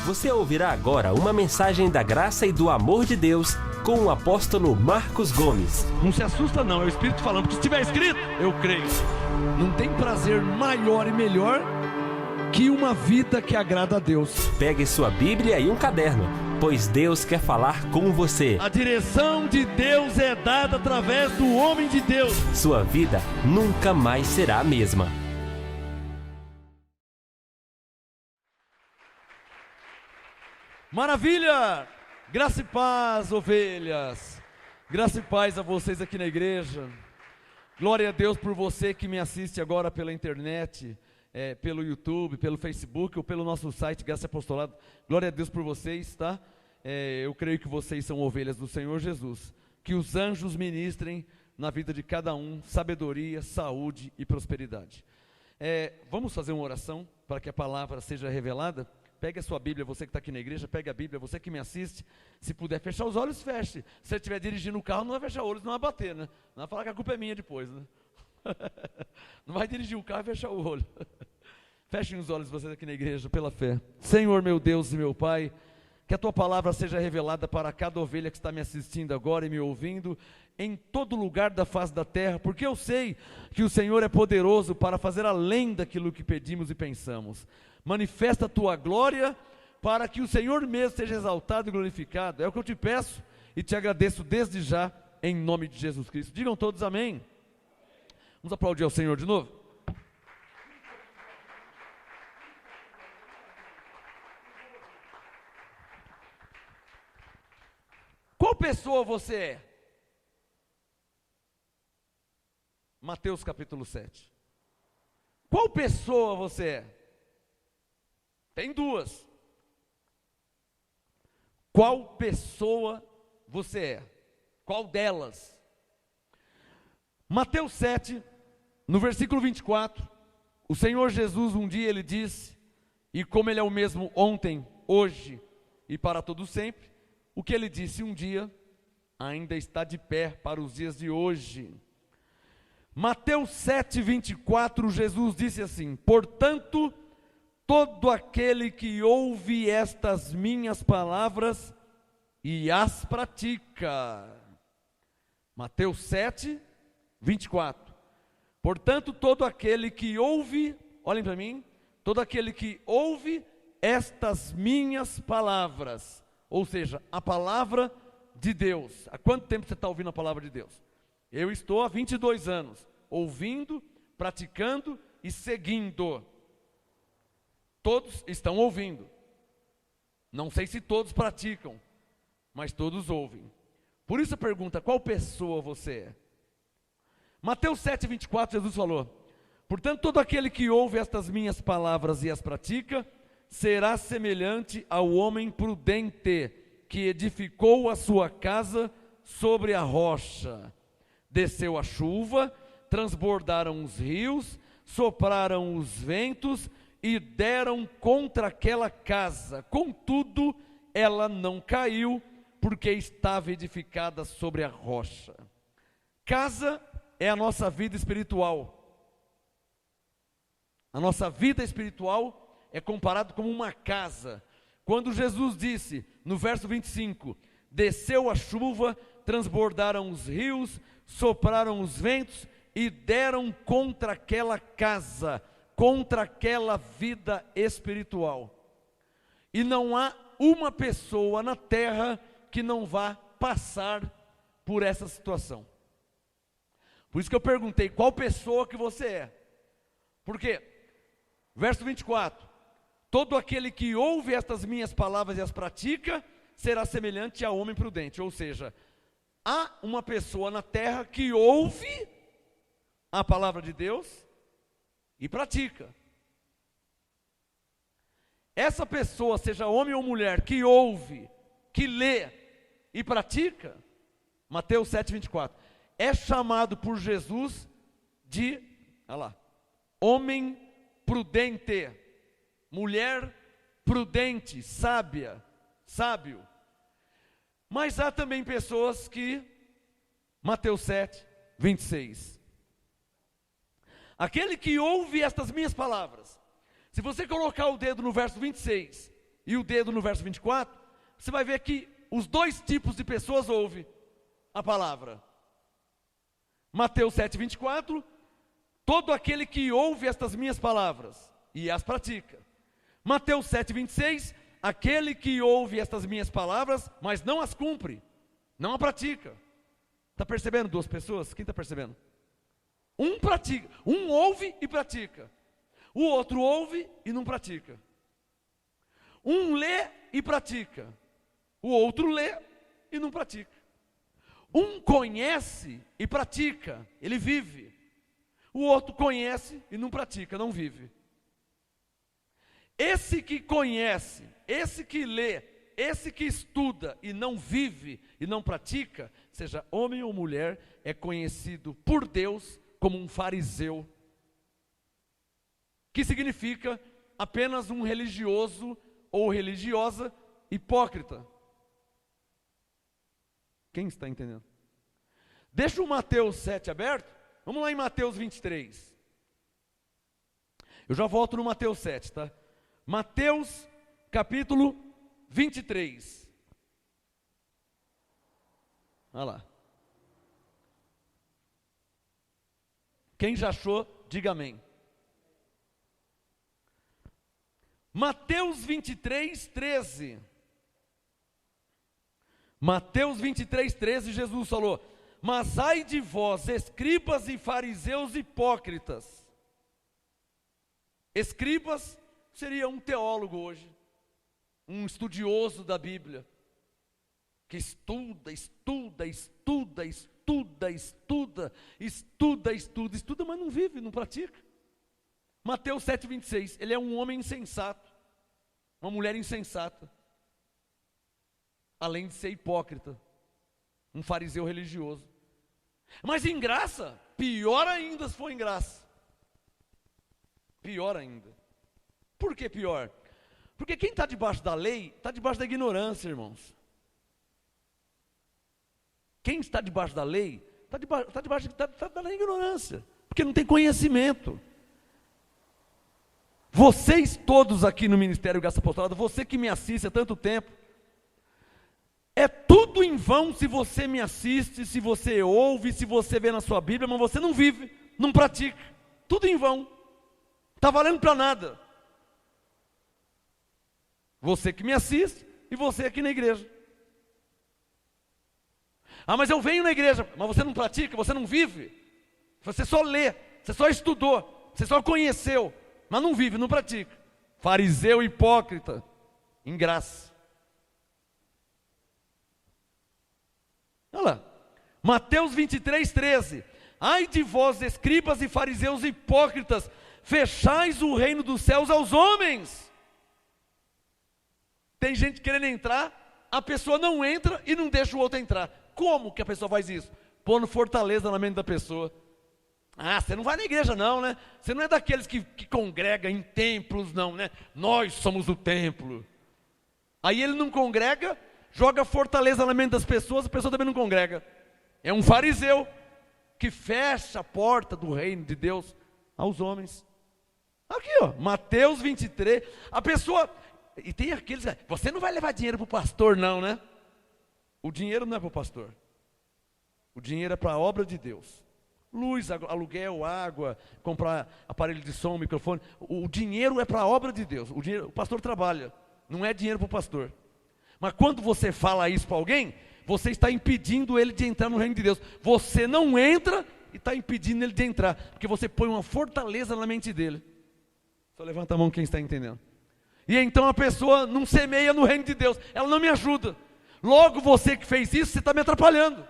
Você ouvirá agora uma mensagem da graça e do amor de Deus com o apóstolo Marcos Gomes. Não se assusta não, é o Espírito falando, porque se estiver escrito, eu creio. Não tem prazer maior e melhor que uma vida que agrada a Deus. Pegue sua Bíblia e um caderno, pois Deus quer falar com você. A direção de Deus é dada através do homem de Deus. Sua vida nunca mais será a mesma. Maravilha! Graça e paz, ovelhas. Graça e paz a vocês aqui na igreja. Glória a Deus por você que me assiste agora pela internet, pelo YouTube, pelo Facebook ou pelo nosso site Graça e Apostolado. Glória a Deus por vocês, tá? Eu creio que vocês são ovelhas do Senhor Jesus. Que os anjos ministrem na vida de cada um sabedoria, saúde e prosperidade. Vamos fazer uma oração para que a palavra seja revelada? Pegue a sua Bíblia, você que está aqui na igreja, pegue a Bíblia, você que me assiste, se puder fechar os olhos, feche. Se você estiver dirigindo o carro, não vai fechar olhos, não vai bater, né? Não vai falar que a culpa é minha depois, né? Não vai dirigir o carro e fechar o olho. Fechem os olhos, vocês aqui na igreja, pela fé. Senhor, meu Deus e meu Pai, que a Tua palavra seja revelada para cada ovelha que está me assistindo agora e me ouvindo, em todo lugar da face da terra, porque eu sei que o Senhor é poderoso para fazer além daquilo que pedimos e pensamos. Manifesta a Tua glória, para que o Senhor mesmo seja exaltado e glorificado. É o que eu te peço e te agradeço desde já, em nome de Jesus Cristo. Digam todos amém. Vamos aplaudir ao Senhor de novo? Qual pessoa você é? Mateus capítulo 7. Qual pessoa você é? Tem duas. Qual pessoa você é? Qual delas? Mateus 7, no versículo 24, o Senhor Jesus um dia ele disse, e como Ele é o mesmo ontem, hoje e para todo sempre, o que Ele disse um dia, ainda está de pé para os dias de hoje. Mateus 7, 24, Jesus disse assim, portanto, todo aquele que ouve estas minhas palavras e as pratica. Mateus 7, 24. Portanto, todo aquele que ouve, olhem para mim, todo aquele que ouve estas minhas palavras, ou seja, a palavra de Deus. Há quanto tempo você está ouvindo a palavra de Deus? Eu estou há 22 anos, ouvindo, praticando e seguindo. Todos estão ouvindo. Não sei se todos praticam, mas todos ouvem. Por isso a pergunta, qual pessoa você é? Mateus 7, 24, Jesus falou, portanto, todo aquele que ouve estas minhas palavras e as pratica, será semelhante ao homem prudente, que edificou a sua casa sobre a rocha. Desceu a chuva, transbordaram os rios, sopraram os ventos, e deram contra aquela casa, contudo, ela não caiu, porque estava edificada sobre a rocha. Casa é a nossa vida espiritual. A nossa vida espiritual é comparado como uma casa. Quando Jesus disse, no verso 25, desceu a chuva, transbordaram os rios, sopraram os ventos, e deram contra aquela casa, contra aquela vida espiritual. E não há uma pessoa na terra que não vá passar por essa situação. Por isso que eu perguntei, qual pessoa que você é? Por quê? Verso 24, todo aquele que ouve estas minhas palavras e as pratica, será semelhante ao homem prudente. Ou seja, há uma pessoa na terra que ouve a palavra de Deus e pratica. Essa pessoa, seja homem ou mulher, que ouve, que lê e pratica, Mateus 7, 24, é chamado por Jesus de, olha lá, homem prudente, mulher prudente, sábia, sábio. Mas há também pessoas que, Mateus 7, 26, aquele que ouve estas minhas palavras, se você colocar o dedo no verso 26 e o dedo no verso 24, você vai ver que os dois tipos de pessoas ouvem a palavra. Mateus 7:24, todo aquele que ouve estas minhas palavras e as pratica. Mateus 7:26, aquele que ouve estas minhas palavras, mas não as cumpre, não a pratica. Está percebendo duas pessoas? Quem está percebendo? Um pratica, um ouve e pratica. O outro ouve e não pratica. Um lê e pratica. O outro lê e não pratica. Um conhece e pratica, ele vive. O outro conhece e não pratica, não vive. Esse que conhece, esse que lê, esse que estuda e não vive e não pratica, seja homem ou mulher, é conhecido por Deus como um fariseu, que significa apenas um religioso ou religiosa hipócrita. Quem está entendendo? Deixa o Mateus 7 aberto. Vamos lá em Mateus 23. Eu já volto no Mateus 7, tá? Mateus capítulo 23. Olha lá. Quem já achou, diga amém. Mateus 23, 13. Mateus 23, 13, Jesus falou: mas ai de vós, escribas e fariseus hipócritas. Escribas seria um teólogo hoje, um estudioso da Bíblia, que estuda, mas não vive, não pratica. Mateus 7,26, ele é um homem insensato, uma mulher insensata, além de ser hipócrita, um fariseu religioso. Mas em graça, pior ainda se for em graça. Pior ainda. Por que pior? Porque quem está debaixo da lei, está debaixo da ignorância, irmãos. Quem está debaixo da lei, está na ignorância, porque não tem conhecimento. Vocês todos aqui no Ministério Graça Apostolada, você que me assiste há tanto tempo, é tudo em vão se você me assiste, se você ouve, se você vê na sua Bíblia, mas você não vive, não pratica. Tudo em vão. Está valendo para nada. Você que me assiste e você aqui na igreja. Ah, mas eu venho na igreja, mas você não pratica, você não vive. Você só lê, você só estudou, você só conheceu, mas não vive, não pratica. Fariseu hipócrita, ingraça. Olha lá, Mateus 23, 13. Ai de vós, escribas e fariseus hipócritas, fechais o reino dos céus aos homens. Tem gente querendo entrar, a pessoa não entra e não deixa o outro entrar. Como que a pessoa faz isso? Pondo fortaleza na mente da pessoa. Ah, você não vai na igreja não, né? Você não é daqueles que congrega em templos não, né? Nós somos o templo. Aí ele não congrega, joga fortaleza na mente das pessoas, a pessoa também não congrega. É um fariseu que fecha a porta do reino de Deus aos homens. Aqui ó, Mateus 23, a pessoa, e tem aqueles, você não vai levar dinheiro para o pastor não, né? O dinheiro não é para o pastor, o dinheiro é para a obra de Deus. Luz, aluguel, água, comprar aparelho de som, microfone, o dinheiro é para a obra de Deus. O pastor trabalha, não é dinheiro para o pastor. Mas quando você fala isso para alguém, você está impedindo ele de entrar no reino de Deus. Você não entra e está impedindo ele de entrar, porque você põe uma fortaleza na mente dele. Só levanta a mão quem está entendendo. E então a pessoa não semeia no reino de Deus, ela não me ajuda. Logo você que fez isso, você está me atrapalhando.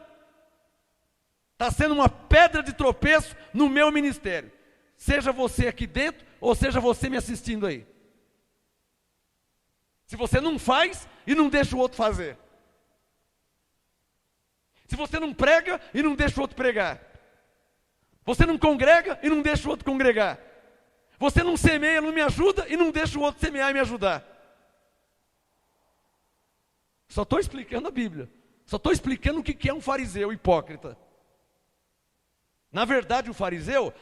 Está sendo uma pedra de tropeço no meu ministério. Seja você aqui dentro, ou seja você me assistindo aí. Se você não faz e não deixa o outro fazer. Se você não prega e não deixa o outro pregar. Você não congrega e não deixa o outro congregar. Você não semeia, não me ajuda e não deixa o outro semear e me ajudar. Só estou explicando a Bíblia. Só estou explicando o que é um fariseu hipócrita. Na verdade, o fariseu,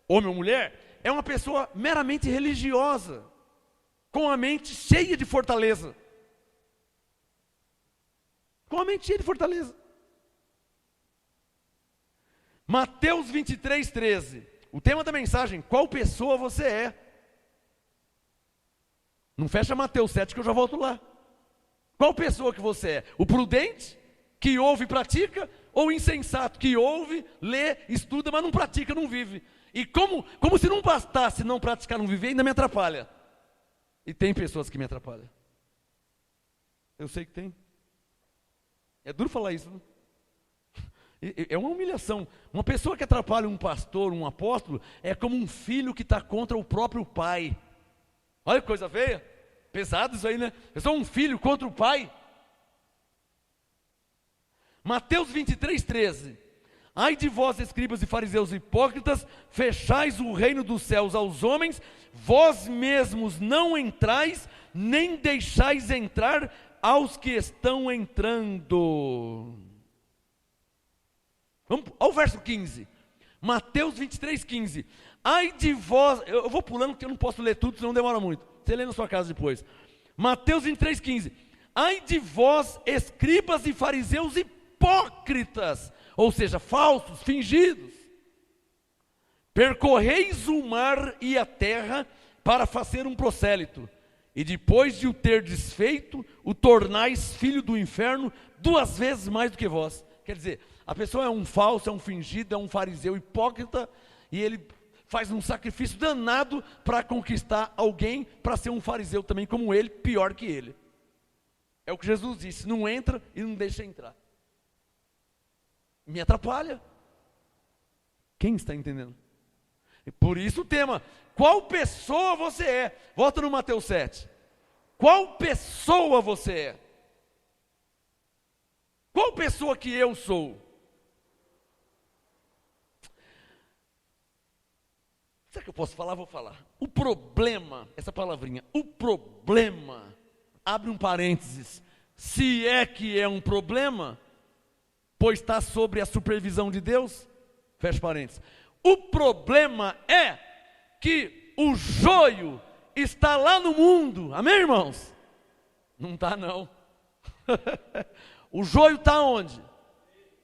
homem ou mulher, é uma pessoa meramente religiosa. com a mente cheia de fortaleza. Com a mente cheia de fortaleza. Mateus 23, 13. O tema da mensagem: qual pessoa você é? Não fecha Mateus 7 que eu já volto lá. Qual pessoa que você é? O prudente, que ouve e pratica, ou o insensato, que ouve, lê, estuda, mas não pratica, não vive? E como se não bastasse não praticar, não viver, ainda me atrapalha. E tem pessoas que me atrapalham. Eu sei que tem. É duro falar isso, né? É uma humilhação. Uma pessoa que atrapalha um pastor, um apóstolo, é como um filho que está contra o próprio pai. Olha que coisa feia. Pesado isso aí, né? Eu sou um filho contra o pai. Mateus 23, 13. Ai de vós, escribas e fariseus hipócritas, fechais o reino dos céus aos homens, vós mesmos não entrais, nem deixais entrar aos que estão entrando. Vamos ao verso 15. Mateus 23, 15. Ai de vós, eu vou pulando porque eu não posso ler tudo, senão demora muito. Você lê na sua casa depois. Mateus 23, 15. Ai de vós, escribas e fariseus hipócritas, ou seja, falsos, fingidos. Percorreis o mar e a terra para fazer um prosélito, e depois de o ter desfeito, o tornais filho do inferno 2 vezes mais do que vós. Quer dizer, a pessoa é um falso, é um fingido, é um fariseu hipócrita, e ele faz um sacrifício danado para conquistar alguém, para ser um fariseu também como ele, pior que ele. É o que Jesus disse: não entra e não deixa entrar. Me atrapalha. Quem está entendendo? E por isso o tema: qual pessoa você é? Volta no Mateus 7. Qual pessoa você é? Qual pessoa que eu sou? Será que eu posso falar? Vou falar. O problema, essa palavrinha, o problema, abre um parênteses, se é que é um problema, pois está sobre a supervisão de Deus, fecha parênteses. O problema é que o joio está lá no mundo, amém, irmãos? Não está não. O joio está onde?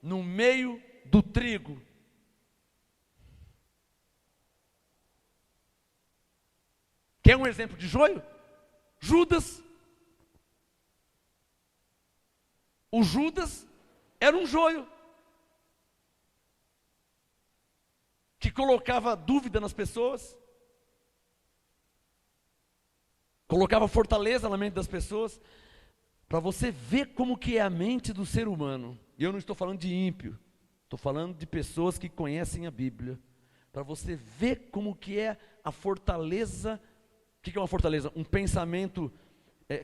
No meio do trigo. Quer um exemplo de joio? Judas. O Judas era um joio que colocava dúvida nas pessoas, colocava fortaleza na mente das pessoas, para você ver como que é a mente do ser humano. E eu não estou falando de ímpio, estou falando de pessoas que conhecem a Bíblia, para você ver como que é a fortaleza. O que é uma fortaleza? Um pensamento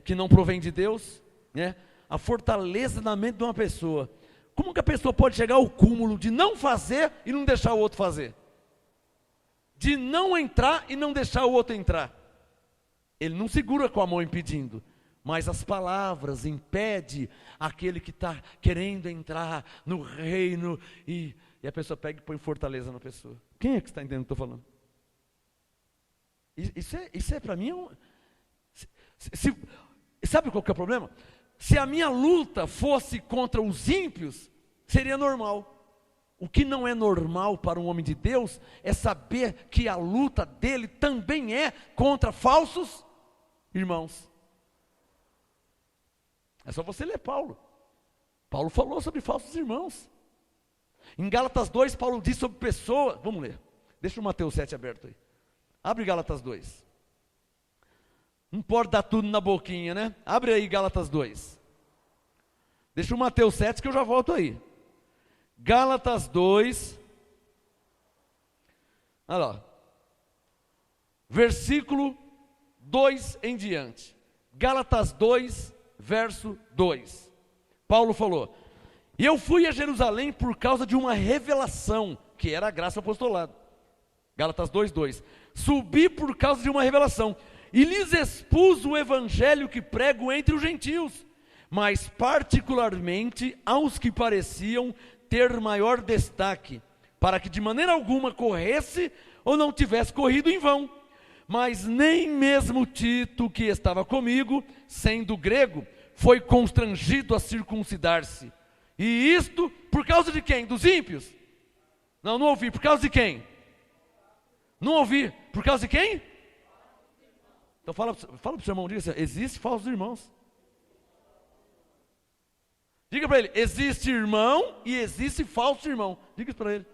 que não provém de Deus, né? A fortaleza na mente de uma pessoa. Como que a pessoa pode chegar ao cúmulo de não fazer e não deixar o outro fazer? De não entrar e não deixar o outro entrar? Ele não segura com a mão impedindo, mas as palavras impedem aquele que está querendo entrar no reino, e a pessoa pega e põe fortaleza na pessoa. Quem é que está entendendo o que eu estou falando? Isso é para mim sabe qual que é o problema? Se a minha luta fosse contra os ímpios, seria normal. O que não é normal para um homem de Deus é saber que a luta dele também é contra falsos irmãos. É só você ler Paulo. Paulo falou sobre falsos irmãos. Em Gálatas 2, Paulo diz sobre pessoas. Vamos ler. Deixa o Mateus 7 aberto aí. Abre Gálatas 2. Não pode dar tudo na boquinha, né? Abre aí Gálatas 2. Deixa o Mateus 7 que eu já volto aí. Gálatas 2. Olha lá. Versículo 2 em diante. Gálatas 2, verso 2. Paulo falou: e eu fui a Jerusalém por causa de uma revelação, que era a graça do apostolado. Gálatas 2, 2. Subi por causa de uma revelação, e lhes expus o evangelho que prego entre os gentios, mas particularmente aos que pareciam ter maior destaque, para que de maneira alguma corresse ou não tivesse corrido em vão. mas nem mesmo Tito, que estava comigo, sendo grego, foi constrangido a circuncidar-se. E isto por causa de quem? Dos ímpios? Não ouvi. Por causa de quem? Não ouvi. Por causa de quem? Então fala para o seu irmão, diga assim, existe falsos irmãos. Diga para ele, existe irmão e existe falso irmão. Diga isso para ele.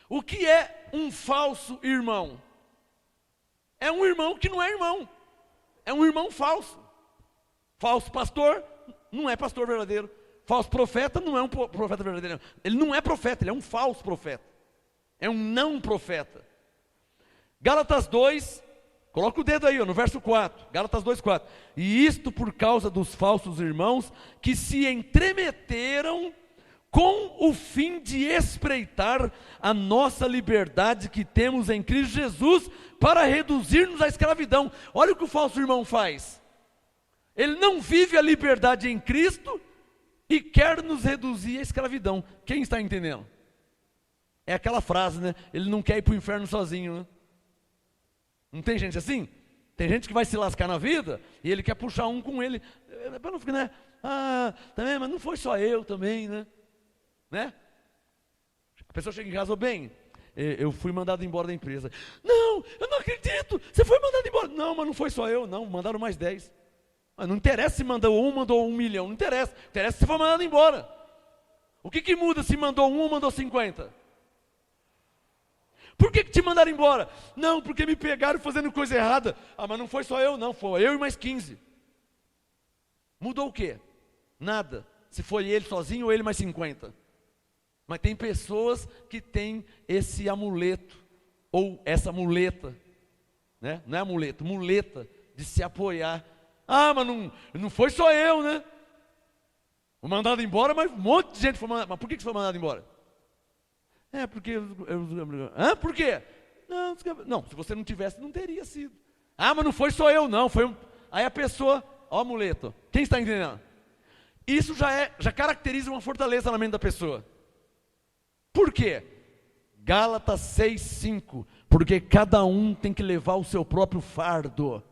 O que é um falso irmão? É um irmão que não é irmão. É um irmão falso. Falso pastor não é pastor verdadeiro. Falso profeta não é um profeta verdadeiro. Ele não é profeta, ele é um falso profeta. É um não profeta. Gálatas 2, coloca o dedo aí, no verso 4. Gálatas 2, 4. E isto por causa dos falsos irmãos que se entremeteram com o fim de espreitar a nossa liberdade que temos em Cristo Jesus para reduzir-nos à escravidão. Olha o que o falso irmão faz. Ele não vive a liberdade em Cristo e quer nos reduzir à escravidão. Quem está entendendo? É aquela frase, né? Ele não quer ir para o inferno sozinho, né? Não tem gente assim? Tem gente que vai se lascar na vida e ele quer puxar um com ele. Para não ficar, né? Também, mas não foi só eu também, né? A pessoa chega em casa, bem, eu fui mandado embora da empresa. Não, eu não acredito, você foi mandado embora. Não, mas não foi só eu, não, mandaram mais 10. Mas não interessa se mandou 1 milhão, não interessa. Interessa se você foi mandado embora. O que muda se mandou 1 ou mandou 50? Por que te mandaram embora? Não, porque me pegaram fazendo coisa errada. Mas não foi só eu, não, foi eu e mais 15. Mudou o quê? Nada. Se foi ele sozinho ou ele mais 50. Mas tem pessoas que têm esse amuleto, ou essa muleta, né? Não é amuleto, muleta, de se apoiar. Mas não foi só eu, né? Fui mandado embora, mas um monte de gente foi mandada. Mas por que você foi mandado embora? Porque por quê? Não, se você não tivesse, não teria sido. Mas não foi só eu, não. Aí a pessoa, ó, amuleto. Quem está entendendo? Isso já caracteriza uma fortaleza na mente da pessoa. Por quê? Gálatas 6:5. Porque cada um tem que levar o seu próprio fardo.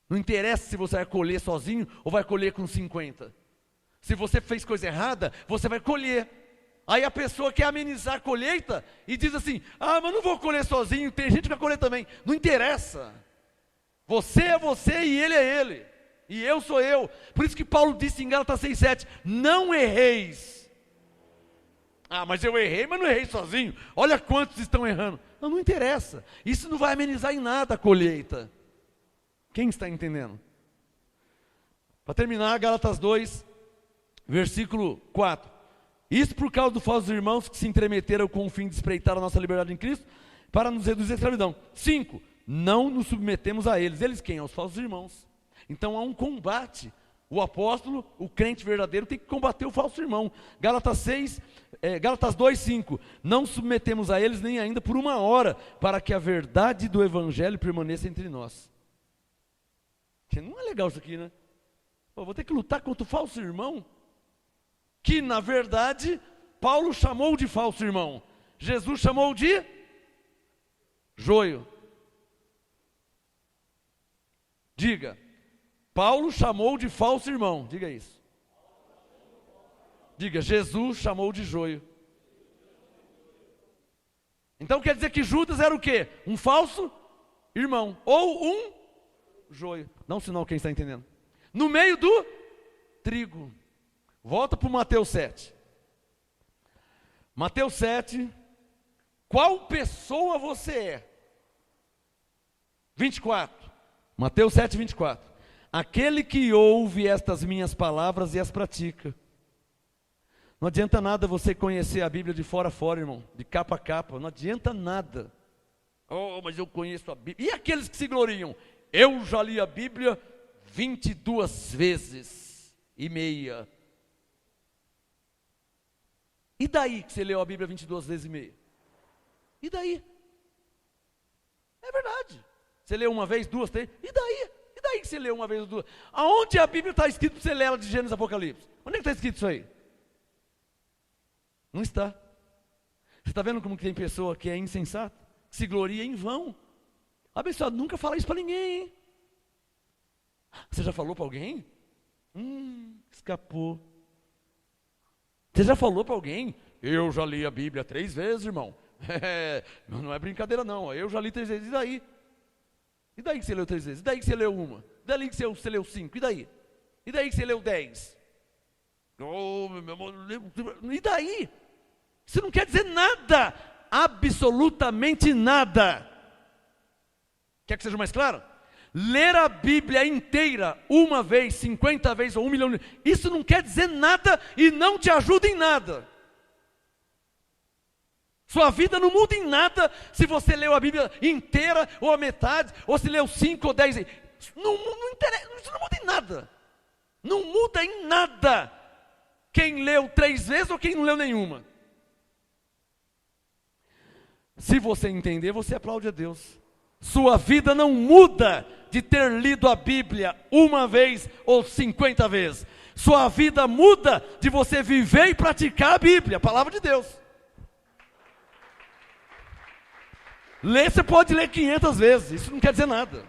Não interessa se você vai colher sozinho ou vai colher com 50. Se você fez coisa errada, você vai colher. Aí a pessoa quer amenizar a colheita e diz assim, mas não vou colher sozinho, tem gente que vai colher também. Não interessa. Você é você e ele é ele. E eu sou eu. Por isso que Paulo disse em Gálatas 6:7, não erreis. Mas eu errei, mas não errei sozinho. Olha quantos estão errando. Não interessa. Isso não vai amenizar em nada a colheita. Quem está entendendo? Para terminar, Gálatas 2, versículo 4. Isso por causa dos falsos irmãos que se entremeteram com o fim de espreitar a nossa liberdade em Cristo, para nos reduzir à escravidão. 5. Não nos submetemos a eles. Eles quem? Aos falsos irmãos. Então há um combate. O apóstolo, o crente verdadeiro, tem que combater o falso irmão. Gálatas 2:5. Não submetemos a eles nem ainda por 1 hora, para que a verdade do evangelho permaneça entre nós. Não é legal isso aqui, né? Vou ter que lutar contra o falso irmão, que na verdade Paulo chamou de falso irmão, Jesus chamou de joio. Diga, Paulo chamou de falso irmão, diga isso. Diga, Jesus chamou de joio. Então quer dizer que Judas era o quê? Um falso irmão, ou um joio. Dá um sinal quem está entendendo. No meio do trigo. Volta para o Mateus 7. Mateus 7. Qual pessoa você é? 24. Mateus 7, 24. Aquele que ouve estas minhas palavras e as pratica. Não adianta nada você conhecer a Bíblia de fora a fora, irmão. De capa a capa. Não adianta nada. Mas eu conheço a Bíblia. E aqueles que se gloriam? Eu já li a Bíblia 22 vezes e meia. E daí que você leu a Bíblia 22 vezes e meia? E daí? É verdade. Você leu uma vez, duas, três. E daí? E daí que você leu uma vez ou duas? Aonde a Bíblia está escrito para você ler ela de Gênesis e Apocalipse? Onde é que está escrito isso aí? Não está. Você está vendo como que tem pessoa que é insensata, que se gloria em vão? Abençoado, nunca fala isso para ninguém, hein? Você já falou para alguém? Escapou. Você já falou para alguém? Eu já li a Bíblia 3 vezes, irmão. Não é brincadeira não, eu já li 3 vezes, e daí? E daí que você leu 3 vezes? E daí que você leu uma? E daí que você leu 5? E daí? E daí que você leu 10? Oh, meu amor, e daí? Isso não quer dizer nada, absolutamente nada. Quer que seja mais claro? Ler a Bíblia inteira, uma vez, 50 vezes ou 1 milhão, isso não quer dizer nada e não te ajuda em nada. Sua vida não muda em nada se você leu a Bíblia inteira ou a metade, ou se leu 5 ou 10. Não interessa, isso não muda em nada. Não muda em nada quem leu 3 vezes ou quem não leu nenhuma. Se você entender, você aplaude a Deus. Sua vida não muda de ter lido a Bíblia uma vez ou 50 vezes. Sua vida muda de você viver e praticar a Bíblia, a palavra de Deus. Ler, você pode ler 500 vezes, isso não quer dizer nada.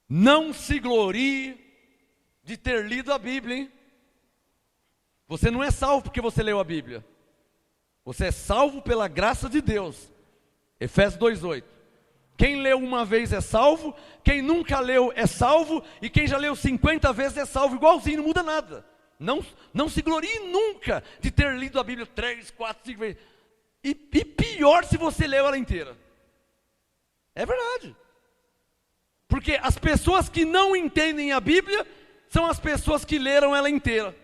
Não se glorie de ter lido a Bíblia, hein? Você não é salvo porque você leu a Bíblia. Você é salvo pela graça de Deus. Efésios 2:8. Quem leu uma vez é salvo, quem nunca leu é salvo, e quem já leu 50 vezes é salvo, igualzinho, não muda nada. Não se glorie nunca de ter lido a Bíblia 3, 4, 5 vezes. E pior se você leu ela inteira. É verdade. Porque as pessoas que não entendem a Bíblia são as pessoas que leram ela inteira.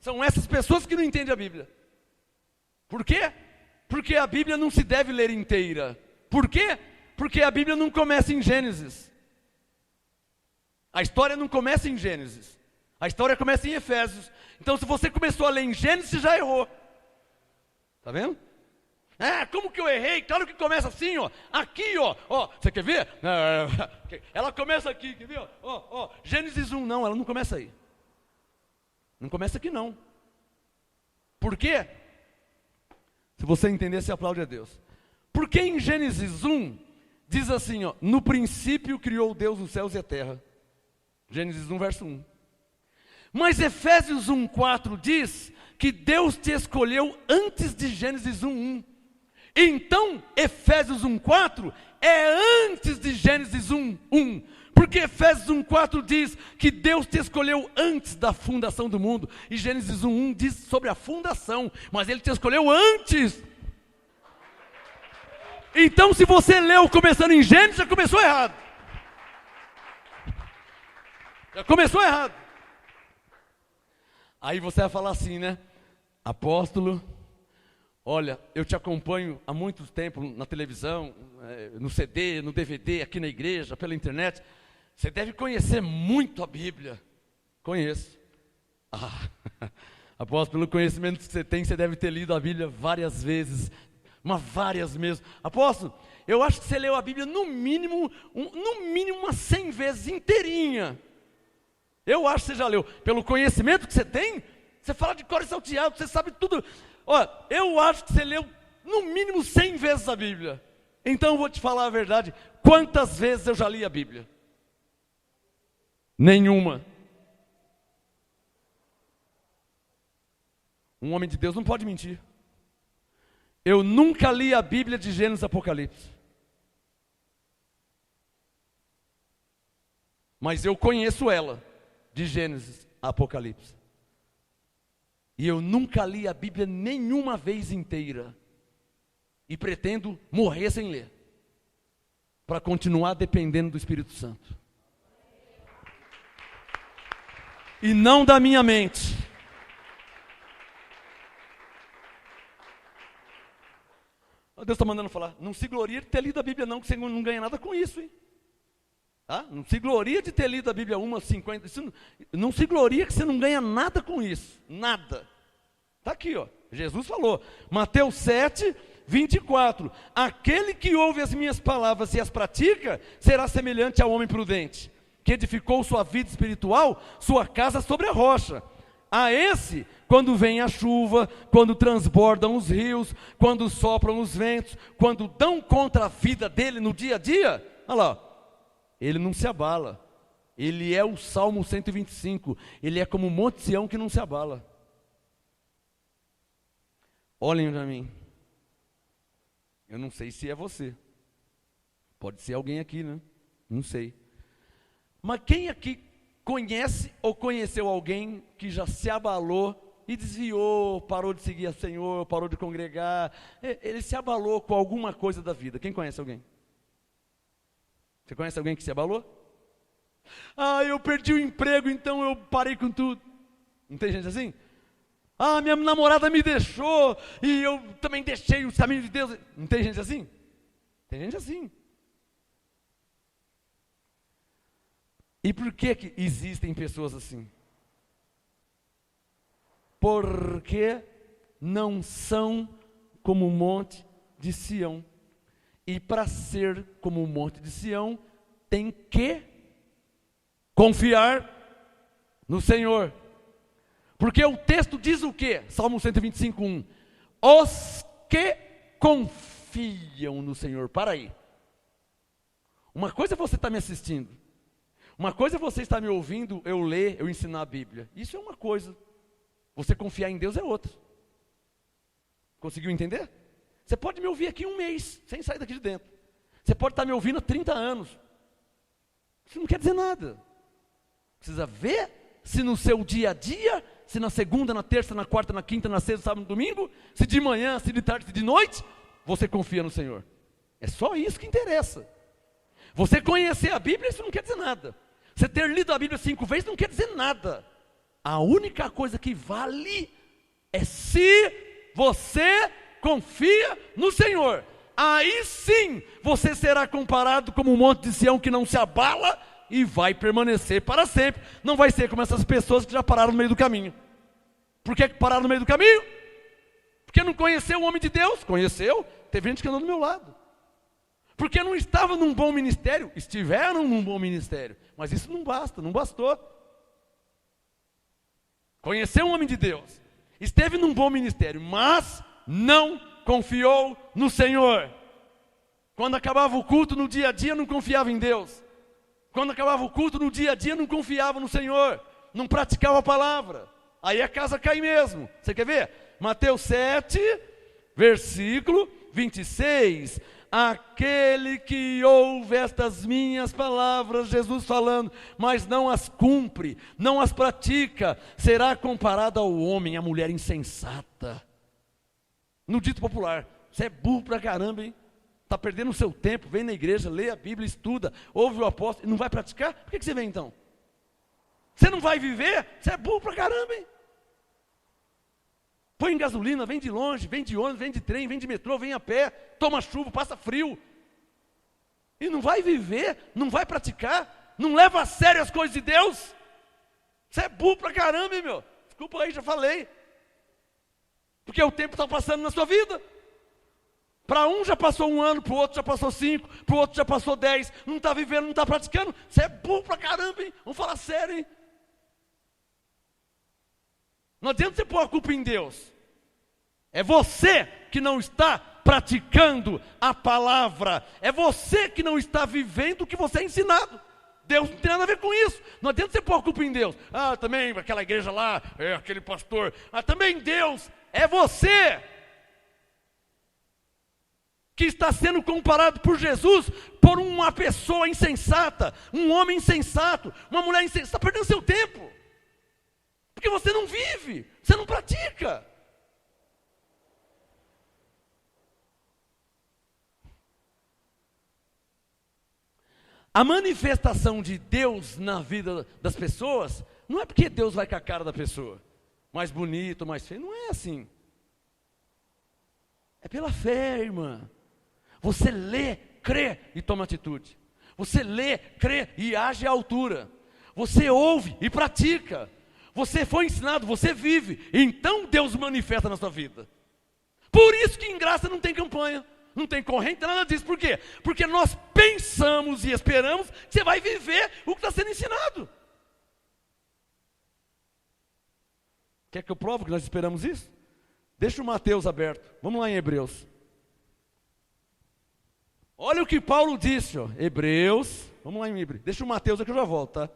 São essas pessoas que não entendem a Bíblia. Por quê? Porque a Bíblia não se deve ler inteira. Por quê? Porque a Bíblia não começa em Gênesis. A história não começa em Gênesis. A história começa em Efésios. Então, se você começou a ler em Gênesis, você já errou. Está vendo? Como que eu errei? Claro que começa assim, ó. Aqui, ó. Você quer ver? Ela começa aqui, quer ver? Gênesis 1, não, ela não começa aí. Não começa aqui, não. Por quê? Se você entender, você aplaude a Deus. Porque em Gênesis 1, diz assim, ó. No princípio criou Deus os céus e a terra. Gênesis 1, verso 1. Mas Efésios 1:4 diz que Deus te escolheu antes de Gênesis 1:1. Então, Efésios 1:4 é antes de Gênesis 1:1. Porque Efésios 1:4 diz que Deus te escolheu antes da fundação do mundo. E Gênesis 1:1 diz sobre a fundação, mas Ele te escolheu antes. Então, se você leu começando em Gênesis, já começou errado. Já começou errado. Aí você vai falar assim, né? Apóstolo, olha, eu te acompanho há muito tempo na televisão, no CD, no DVD, aqui na igreja, pela internet. Você deve conhecer muito a Bíblia. Conheço. Apóstolo, pelo conhecimento que você tem, você deve ter lido a Bíblia várias vezes, mas várias mesmo. Apóstolo, eu acho que você leu a Bíblia no mínimo umas 100 vezes inteirinha. Eu acho que você já leu. Pelo conhecimento que você tem, você fala de cor e salteado, você sabe tudo. Eu acho que você leu no mínimo 100 vezes a Bíblia. Então eu vou te falar a verdade. Quantas vezes eu já li a Bíblia? Nenhuma. Um homem de Deus não pode mentir. Eu nunca li a Bíblia de Gênesis e Apocalipse. Mas eu conheço ela, de Gênesis a Apocalipse. E eu nunca li a Bíblia nenhuma vez inteira. E pretendo morrer sem ler. Para continuar dependendo do Espírito Santo. E não da minha mente. Deus está mandando falar, não se gloria de ter lido a Bíblia não, que você não ganha nada com isso, hein? Tá? Não se gloria de ter lido a Bíblia 50, não se gloria que você não ganha nada com isso, nada. Está aqui, ó, Jesus falou, Mateus 7, 24, aquele que ouve as minhas palavras e as pratica, será semelhante ao homem prudente, que edificou sua vida espiritual, sua casa sobre a rocha. A esse, quando vem a chuva, quando transbordam os rios, quando sopram os ventos, quando dão contra a vida dele no dia a dia, olha lá, ele não se abala. Ele é o Salmo 125, ele é como o Monte Sião que não se abala. Olhem para mim. Eu não sei se é você. Pode ser alguém aqui, né? Não sei. Mas quem aqui conhece ou conheceu alguém que já se abalou e desviou, parou de seguir a Senhor, parou de congregar, ele se abalou com alguma coisa da vida? Quem conhece alguém? Você conhece alguém que se abalou? Ah, eu perdi o emprego, então eu parei com tudo. Não tem gente assim? Ah, minha namorada me deixou e eu também deixei os caminhos de Deus. Não tem gente assim? Tem gente assim. E por que existem pessoas assim? Porque não são como o monte de Sião. E para ser como o monte de Sião, tem que confiar no Senhor. Porque o texto diz o quê? Salmo 125, 1. Os que confiam no Senhor. Para aí. Uma coisa é você estar me assistindo. Uma coisa é você estar me ouvindo, eu ler, eu ensinar a Bíblia. Isso é uma coisa. Você confiar em Deus é outra. Conseguiu entender? Você pode me ouvir aqui um mês, sem sair daqui de dentro. Você pode estar me ouvindo há 30 anos. Isso não quer dizer nada. Precisa ver se no seu dia a dia, se na segunda, na terça, na quarta, na quinta, na sexta, sábado, no domingo, se de manhã, se de tarde, se de noite, você confia no Senhor. É só isso que interessa. Você conhecer a Bíblia, isso não quer dizer nada. Você ter lido a Bíblia 5 vezes não quer dizer nada. A única coisa que vale é se você confia no Senhor. Aí sim você será comparado como um monte de Sião que não se abala e vai permanecer para sempre. Não vai ser como essas pessoas que já pararam no meio do caminho. Por que pararam no meio do caminho? Porque não conheceu o homem de Deus? Conheceu, teve gente que andou do meu lado. Porque não estavam num bom ministério? Estiveram num bom ministério. Mas isso não basta, não bastou. Conheceu um homem de Deus, esteve num bom ministério, mas não confiou no Senhor. Quando acabava o culto no dia a dia, não confiava em Deus. Quando acabava o culto no dia a dia, não confiava no Senhor. Não praticava a palavra. Aí a casa cai mesmo. Você quer ver? Mateus 7, versículo 26. Aquele que ouve estas minhas palavras, Jesus falando, mas não as cumpre, não as pratica, será comparado ao homem, à mulher insensata. No dito popular, você é burro pra caramba, hein? Está perdendo o seu tempo, vem na igreja, lê a Bíblia, estuda, ouve o apóstolo, e não vai praticar? Por que você vem então? Você não vai viver? Você é burro pra caramba, hein? Põe em gasolina, vem de longe, vem de ônibus, vem de trem, vem de metrô, vem a pé, toma chuva, passa frio. E não vai viver, não vai praticar, não leva a sério as coisas de Deus. Você é burro pra caramba, hein, meu? Desculpa aí, já falei. Porque o tempo está passando na sua vida. Para um já passou 1 ano, para o outro já passou 5, para o outro já passou 10. Não está vivendo, não está praticando. Você é burro pra caramba, hein? Vamos falar sério, hein? Não adianta você pôr a culpa em Deus. É você que não está praticando a palavra. É você que não está vivendo o que você é ensinado. Deus não tem nada a ver com isso. Não adianta você pôr a culpa em Deus. Ah, também aquela igreja lá, aquele pastor. Ah, também Deus. É você que está sendo comparado por Jesus por uma pessoa insensata, um homem insensato, uma mulher insensata. Você está perdendo seu tempo. Porque você não vive, você não pratica. A manifestação de Deus na vida das pessoas, não é porque Deus vai com a cara da pessoa, mais bonito, mais feio, não é assim. É pela fé, irmã. Você lê, crê e toma atitude. Você lê, crê e age à altura. Você ouve e pratica. Você foi ensinado, você vive, então Deus manifesta na sua vida. Por isso que em graça não tem campanha. não tem corrente, nada disso. Por quê? Porque nós pensamos e esperamos que você vai viver o que está sendo ensinado. Quer que eu prove que nós esperamos isso? Deixa o Mateus aberto. Vamos lá em Hebreus. Olha o que Paulo disse, ó. Hebreus. Vamos lá em Hebreus. Deixa o Mateus aqui, eu já volto, tá?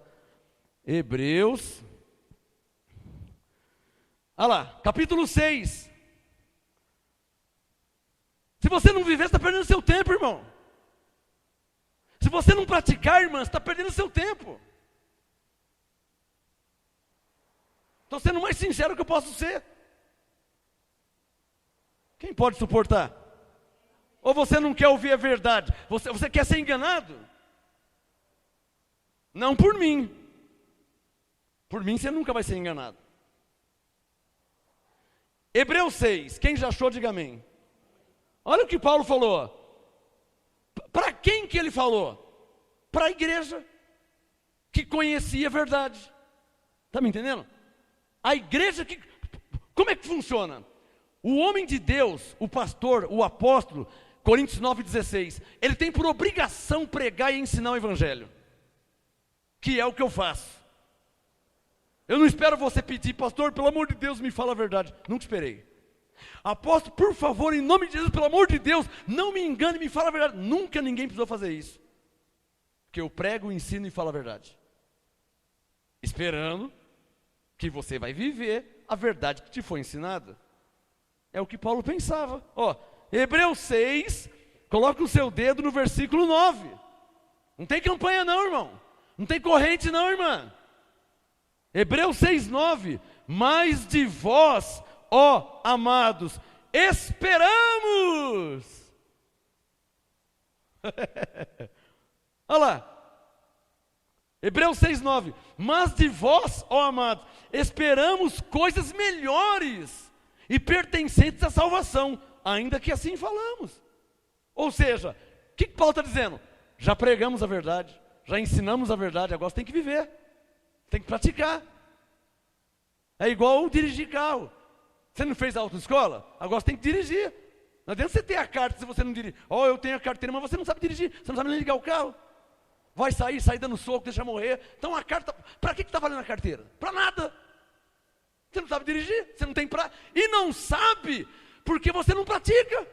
Hebreus. Olha lá, capítulo 6. Se você não viver, você está perdendo seu tempo, irmão. Se você não praticar, irmã, você está perdendo seu tempo. Estou sendo o mais sincero que eu posso ser. Quem pode suportar? Ou você não quer ouvir a verdade? Você quer ser enganado? Não por mim. Por mim você nunca vai ser enganado. Hebreus 6, quem já achou, diga amém. Olha o que Paulo falou. Para quem que ele falou? Para a igreja que conhecia a verdade. Está me entendendo? A igreja que... Como é que funciona? O homem de Deus, o pastor, o apóstolo, Coríntios 9,16, ele tem por obrigação pregar e ensinar o evangelho. Que é o que eu faço. Eu não espero você pedir, pastor, pelo amor de Deus, me fala a verdade. Nunca esperei. Apóstolo, por favor, em nome de Jesus, pelo amor de Deus, não me engane, me fala a verdade. Nunca ninguém precisou fazer isso. Porque eu prego, ensino e falo a verdade. Esperando que você vai viver a verdade que te foi ensinada. É o que Paulo pensava. Ó, Hebreus 6, coloca o seu dedo no versículo 9. Não tem campanha não, irmão. Não tem corrente não, irmã. Hebreus 6, 9. Mas de vós, ó amados, esperamos. Olha lá. Hebreus 6, 9. Mas de vós, ó amados, esperamos coisas melhores e pertencentes à salvação, ainda que assim falamos. Ou seja, o que Paulo está dizendo? Já pregamos a verdade, já ensinamos a verdade, agora você tem que viver, tem que praticar. É igual dirigir carro. Você não fez a autoescola? Agora você tem que dirigir. Não adianta você ter a carta se você não dirige. Ó, eu tenho a carteira, mas você não sabe dirigir, você não sabe nem ligar o carro. Vai sair dando soco, deixa morrer. Então a carta, para que está valendo a carteira? Para nada. Você não sabe dirigir, você não tem e não sabe porque você não pratica.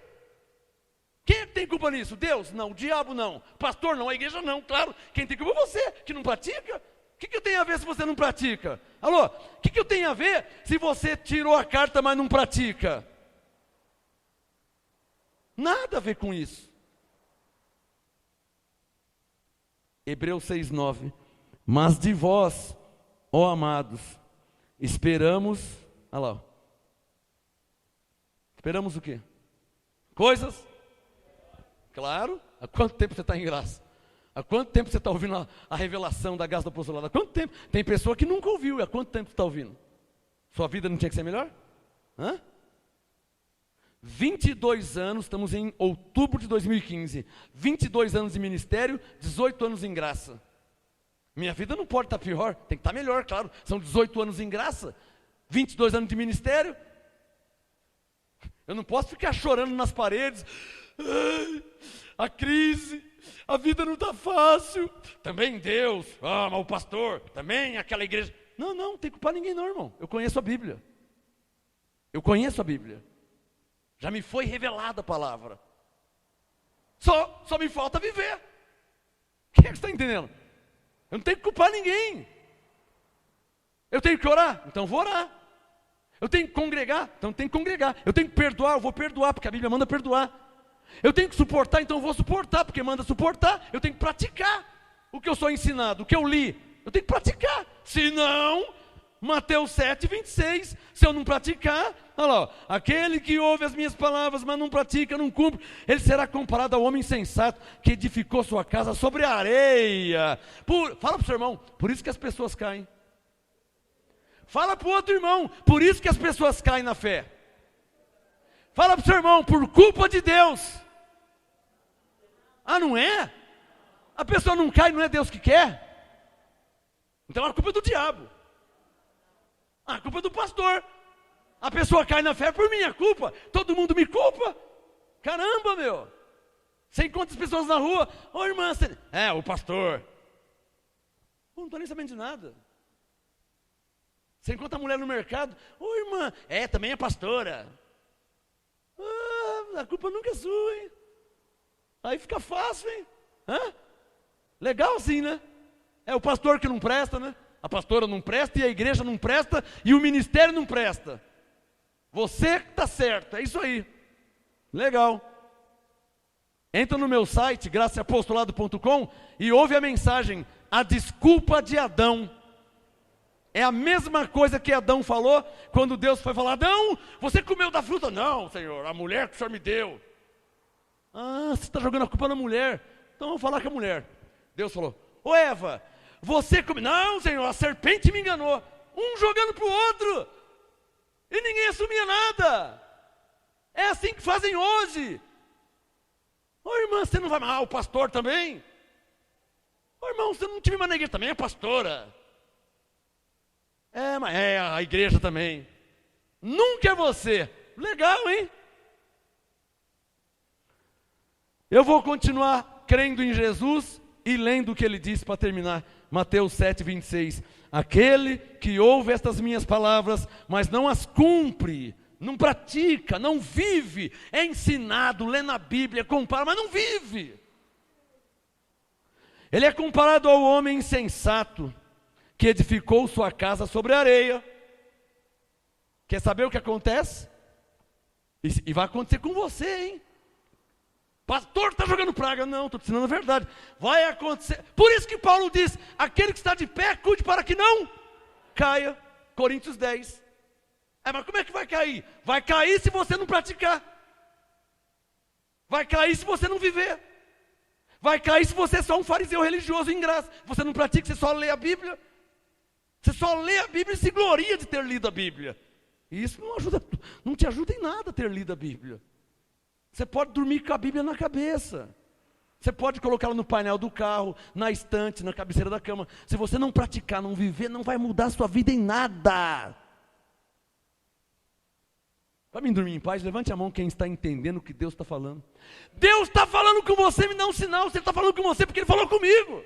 Quem é que tem culpa nisso? Deus? Não. O diabo? Não. Pastor? Não. A igreja? Não. Claro. Quem tem culpa é você, que não pratica. O que eu tenho a ver se você não pratica? Alô? O que eu tenho a ver se você tirou a carta, mas não pratica? Nada a ver com isso. Hebreus 6, 9. Mas de vós, ó amados, esperamos, olha lá, ó. Esperamos o quê? Coisas? Claro. Há quanto tempo você está em graça? Há quanto tempo você está ouvindo a revelação da graça do apostolado? Há quanto tempo? Tem pessoa que nunca ouviu, e há quanto tempo você está ouvindo? Sua vida não tinha que ser melhor? 22 anos, estamos em outubro de 2015. 22 anos de ministério, 18 anos em graça. Minha vida não pode estar pior, tem que estar melhor, claro. São 18 anos em graça, 22 anos de ministério. Eu não posso ficar chorando nas paredes. A crise, a vida não está fácil. Também Deus, mas o pastor, também aquela igreja. Não tem que culpar ninguém não, irmão. Eu conheço a Bíblia. Eu conheço a Bíblia. Já me foi revelada a palavra. Só me falta viver. Quem é que está entendendo? Eu não tenho que culpar ninguém. Eu tenho que orar? Então vou orar. Eu tenho que congregar? Então tenho que congregar. Eu tenho que perdoar? Eu vou perdoar, porque a Bíblia manda perdoar. Eu tenho que suportar? Então eu vou suportar, porque manda suportar. Eu tenho que praticar o que eu sou ensinado, o que eu li. Eu tenho que praticar. Senão, Mateus 7, 26, se eu não praticar, olha lá, ó, aquele que ouve as minhas palavras, mas não pratica, não cumpre, ele será comparado ao homem insensato que edificou sua casa sobre a areia. Fala para o seu irmão, por isso que as pessoas caem. Fala para o outro irmão, por isso que as pessoas caem na fé. Fala para o seu irmão, por culpa de Deus. Não é? A pessoa não cai, não é Deus que quer? Então a culpa é do diabo. A culpa é do pastor. A pessoa cai na fé por minha culpa. Todo mundo me culpa. Caramba, meu. Você encontra as pessoas na rua, ô irmã, você... o pastor. Não estou nem sabendo de nada. Você encontra a mulher no mercado, ô irmã, também é pastora. A culpa nunca é sua, hein? Aí fica fácil, hein? Legal assim, né? É o pastor que não presta, né? A pastora não presta, e a igreja não presta, e o ministério não presta. Você está certo, é isso aí. Legal. Entra no meu site, graçaapostolado.com, e ouve a mensagem, a desculpa de Adão. É a mesma coisa que Adão falou, quando Deus foi falar, Adão, você comeu da fruta? Não, Senhor, a mulher que o Senhor me deu. Você está jogando a culpa na mulher, então vamos falar com a mulher. Deus falou, ô Eva, você comeu? Não, Senhor, a serpente me enganou. Um jogando para o outro, e ninguém assumia nada. É assim que fazem hoje. Ô irmã, você não vai mais, o pastor também? Ô irmão, você não tive mais na igreja também, é pastora. Mas a igreja também. Nunca é você. Legal, hein? Eu vou continuar crendo em Jesus e lendo o que ele disse para terminar. Mateus 7:26. Aquele que ouve estas minhas palavras, mas não as cumpre, não pratica, não vive, é ensinado, lê na Bíblia, compara, mas não vive. Ele é comparado ao homem insensato, que edificou sua casa sobre a areia. Quer saber o que acontece? E vai acontecer com você, hein? Pastor, está jogando praga. Não, estou te ensinando a verdade. Vai acontecer. Por isso que Paulo diz, aquele que está de pé, cuide para que não caia. Coríntios 10. Mas como é que vai cair? Vai cair se você não praticar. Vai cair se você não viver. Vai cair se você é só um fariseu religioso em graça. Você não pratica, você só lê a Bíblia. Você só lê a Bíblia e se gloria de ter lido a Bíblia. E isso não te ajuda em nada ter lido a Bíblia. Você pode dormir com a Bíblia na cabeça. Você pode colocá-la no painel do carro, na estante, na cabeceira da cama. Se você não praticar, não viver, não vai mudar a sua vida em nada. Para mim dormir em paz, levante a mão quem está entendendo o que Deus está falando. Deus está falando com você, me dá um sinal. Você está falando com você porque Ele falou comigo.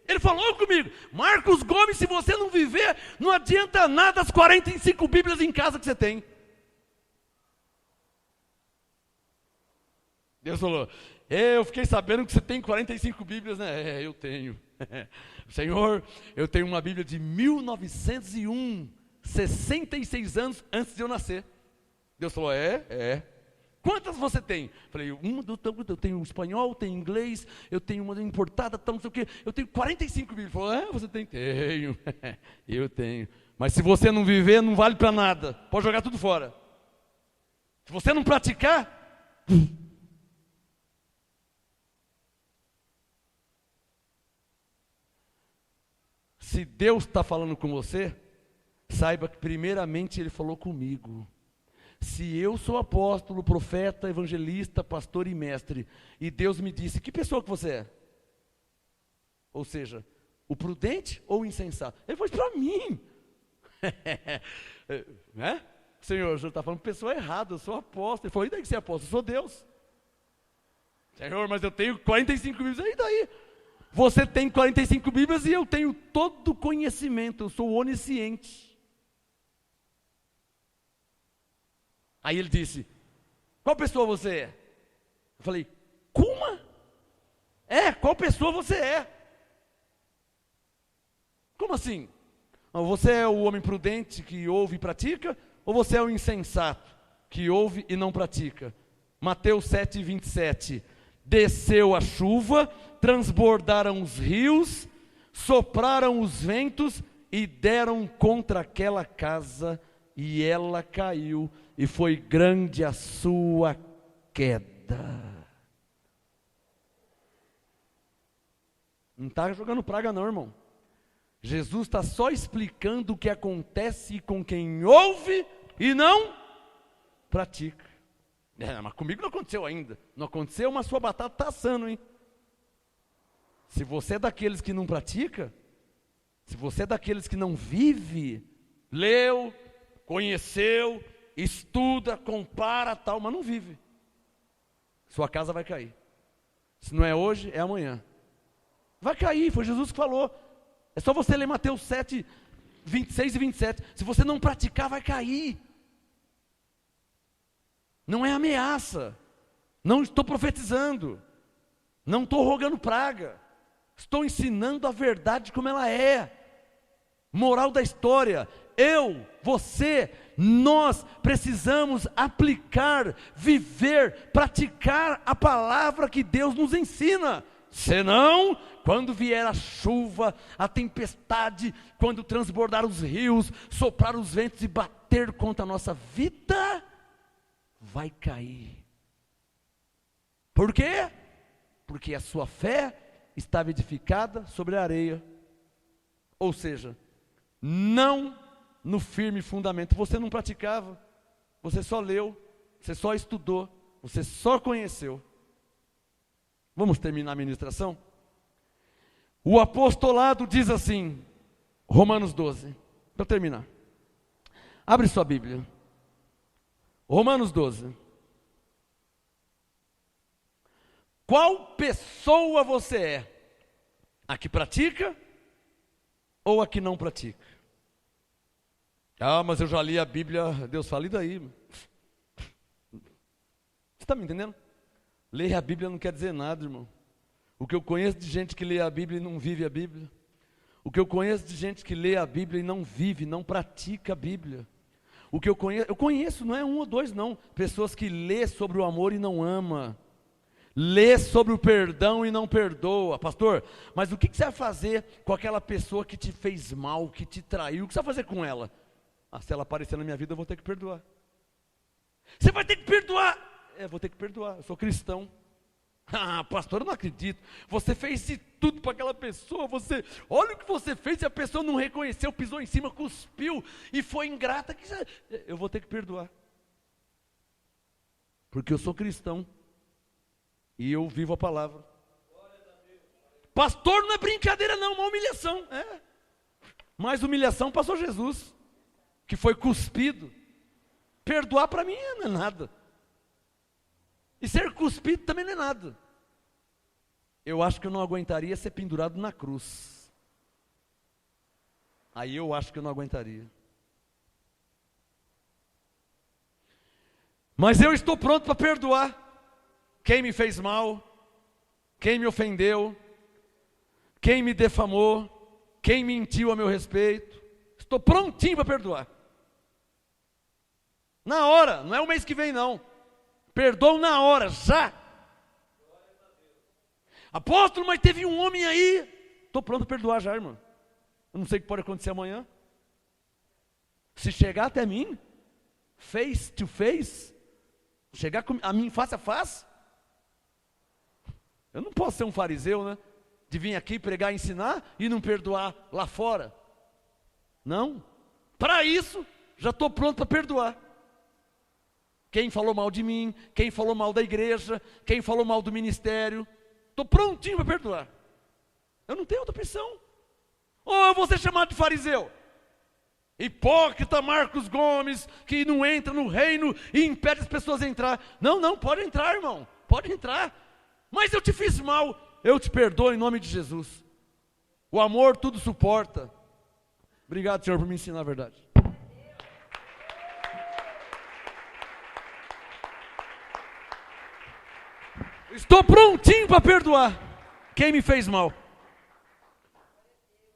Ele falou comigo, Marcos Gomes, se você não viver, não adianta nada as 45 Bíblias em casa que você tem. Deus falou, eu fiquei sabendo que você tem 45 Bíblias, né? Eu tenho. Senhor, eu tenho uma Bíblia de 1901, 66 anos antes de eu nascer. Deus falou, Quantas você tem? Falei, eu tenho espanhol, tenho inglês, eu tenho uma importada, não sei o quê. Eu tenho 45 Bíblias. Ele falou, você tem? Tenho. Eu tenho. Mas se você não viver, não vale para nada. Pode jogar tudo fora. Se você não praticar... Se Deus está falando com você, saiba que primeiramente Ele falou comigo. Se eu sou apóstolo, profeta, evangelista, pastor e mestre, e Deus me disse, que pessoa que você é? Ou seja, o prudente ou o insensato? Ele falou para mim. Né? Senhor, o senhor está falando pessoa errada, eu sou apóstolo. Ele falou, e daí que você é apóstolo? Eu sou Deus. Senhor, mas eu tenho 45 Bíblias, e daí? Você tem 45 Bíblias e eu tenho todo o conhecimento, eu sou onisciente. Aí ele disse, qual pessoa você é? Eu falei, como? Qual pessoa você é? Como assim? Você é o homem prudente que ouve e pratica? Ou você é o insensato que ouve e não pratica? Mateus 7:27. Desceu a chuva, transbordaram os rios, sopraram os ventos e deram contra aquela casa, e ela caiu, e foi grande a sua queda. Não está jogando praga não, irmão. Jesus está só explicando o que acontece com quem ouve e não pratica. Mas comigo não aconteceu ainda. Não aconteceu, mas sua batata está assando, hein? Se você é daqueles que não pratica, se você é daqueles que não vive, leu, conheceu, estuda, compara, tal, mas não vive. sua casa vai cair. Se não é hoje, é amanhã. Vai cair, foi Jesus que falou. É só você ler Mateus 7, 26 e 27. Se você não praticar, vai cair. Não é ameaça. Não estou profetizando. Não estou rogando praga. Estou ensinando a verdade como ela é. Moral da história: eu, você, nós precisamos aplicar, viver, praticar a palavra que Deus nos ensina. Senão, quando vier a chuva, a tempestade, quando transbordar os rios, soprar os ventos e bater contra a nossa vida, vai cair. Por quê? Porque a sua fé estava edificada sobre a areia. Ou seja, não no firme fundamento. Você não praticava, você só leu, você só estudou, você só conheceu. Vamos terminar a ministração? O apostolado diz assim, Romanos 12, para terminar. Abre sua Bíblia. Romanos 12. Qual pessoa você é? A que pratica ou a que não pratica? Ah, mas eu já li a Bíblia. Deus fala, e daí? Você está me entendendo? Ler a Bíblia não quer dizer nada, irmão. O que eu conheço de gente que lê a Bíblia e não vive a Bíblia. O que eu conheço de gente que lê a Bíblia e não vive, não pratica a Bíblia. O que eu conheço não é um ou dois não. Pessoas que lê sobre o amor e não ama. Lê sobre o perdão e não perdoa. Pastor, mas o que você vai fazer com aquela pessoa que te fez mal, que te traiu? O que você vai fazer com ela? Ah, se ela aparecer na minha vida, eu vou ter que perdoar. Você vai ter que perdoar. Vou ter que perdoar, eu sou cristão. Ah, pastor, eu não acredito. Você fez de tudo para aquela pessoa. Olha o que você fez e a pessoa não reconheceu, pisou em cima, cuspiu e foi ingrata. Eu vou ter que perdoar. Porque eu sou cristão. E eu vivo a palavra. Pastor, não é brincadeira não, uma humilhação. Mais humilhação passou Jesus, que foi cuspido. Perdoar para mim não é nada. E ser cuspido também não é nada. Eu acho que eu não aguentaria ser pendurado na cruz. Aí eu acho que eu não aguentaria. Mas eu estou pronto para perdoar quem me fez mal, quem me ofendeu, quem me defamou, quem mentiu a meu respeito. Estou prontinho para perdoar. Na hora, não é o mês que vem não. Perdoo na hora, já. Apóstolo, mas teve um homem aí. Estou pronto para perdoar já, irmão. Eu não sei o que pode acontecer amanhã. Se chegar até mim, face to face, chegar a mim face a face, eu não posso ser um fariseu, né? De vir aqui pregar e ensinar e não perdoar lá fora. Não. Para isso, já estou pronto para perdoar. Quem falou mal de mim, quem falou mal da igreja, quem falou mal do ministério, estou prontinho para perdoar. Eu não tenho outra opção. Ou eu vou ser chamado de fariseu. Hipócrita Marcos Gomes, que não entra no reino e impede as pessoas de entrar. Não, pode entrar, irmão, pode entrar. Mas eu te fiz mal, eu te perdoo em nome de Jesus. O amor tudo suporta. Obrigado, Senhor, por me ensinar a verdade. Estou prontinho para perdoar quem me fez mal.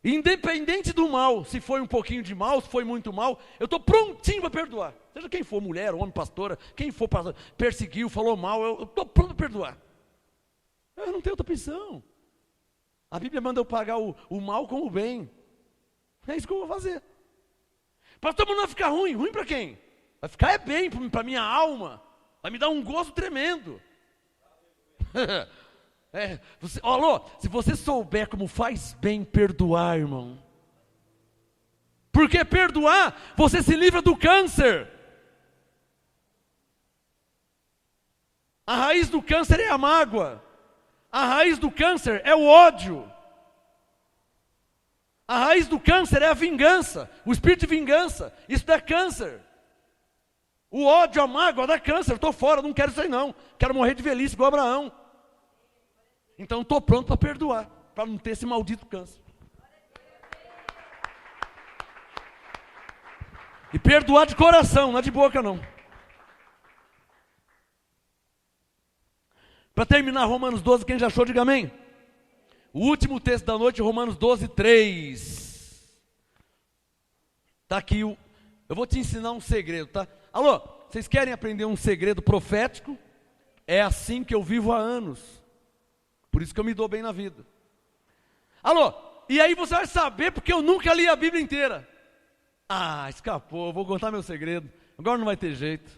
Independente do mal, se foi um pouquinho de mal, se foi muito mal, eu estou prontinho para perdoar. Seja quem for, mulher, homem, pastora, quem for, perseguiu, falou mal, eu estou pronto para perdoar. Eu não tenho outra opção. A Bíblia manda eu pagar o mal com o bem. É isso que eu vou fazer. Pastor, mas não vai ficar ruim. Ruim para quem? Vai ficar bem para minha alma. Vai me dar um gozo tremendo. Alô, se você souber como faz bem perdoar, irmão. Porque perdoar, você se livra do câncer. A raiz do câncer é a mágoa. A raiz do câncer é o ódio. A raiz do câncer é a vingança. O espírito de vingança. Isso dá câncer. O ódio, a mágoa dá câncer. Estou fora, não quero isso aí não. Quero morrer de velhice igual Abraão. Então estou pronto para perdoar, para não ter esse maldito câncer. E perdoar de coração, não é de boca não. Para terminar, Romanos 12, quem já achou, diga amém. O último texto da noite, Romanos 12, 3. Está aqui, eu vou te ensinar um segredo, tá? Alô, vocês querem aprender um segredo profético? É assim que eu vivo há anos. Por isso que eu me dou bem na vida. Alô, e aí você vai saber porque eu nunca li a Bíblia inteira. Ah, escapou, vou contar meu segredo. Agora não vai ter jeito.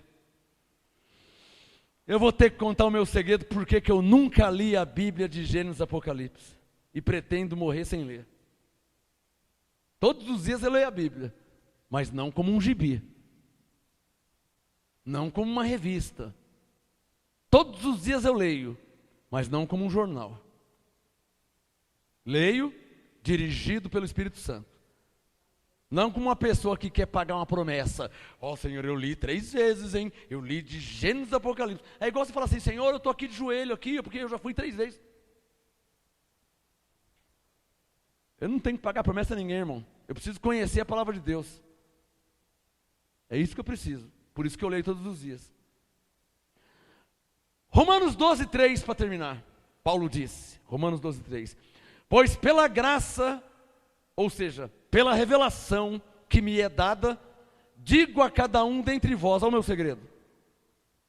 Eu vou ter que contar o meu segredo porque que eu nunca li a Bíblia de Gênesis e Apocalipse. E pretendo morrer sem ler. Todos os dias eu leio a Bíblia. Mas não como um gibi. Não como uma revista. Todos os dias eu leio. Mas não como um jornal. Leio dirigido pelo Espírito Santo. Não como uma pessoa que quer pagar uma promessa. Ó, Senhor, eu li 3 vezes, hein? Eu li de Gênesis e Apocalipse. É igual você falar assim, Senhor, eu estou aqui de joelho aqui, porque eu já fui 3 vezes. Eu não tenho que pagar promessa a ninguém, irmão. Eu preciso conhecer a palavra de Deus. É isso que eu preciso. Por isso que eu leio todos os dias. Romanos 12, 3, para terminar. Paulo disse, Romanos 12, 3. Pois pela graça, ou seja, pela revelação que me é dada, digo a cada um dentre vós, olha o meu segredo.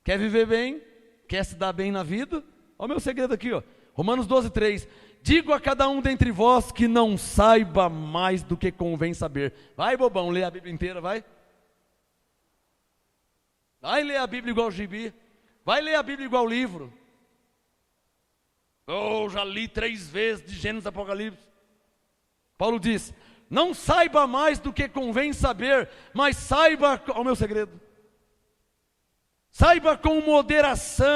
Quer viver bem? Quer se dar bem na vida? Olha o meu segredo aqui, ó. Romanos 12, 3. Digo a cada um dentre vós que não saiba mais do que convém saber. Vai, bobão, lê a Bíblia inteira, vai. Vai ler a Bíblia igual o gibi. Vai ler a Bíblia igual o livro. Oh, já li 3 vezes de Gênesis e Apocalipse. Paulo diz, não saiba mais do que convém saber, mas saiba, olha o meu segredo. Saiba com moderação.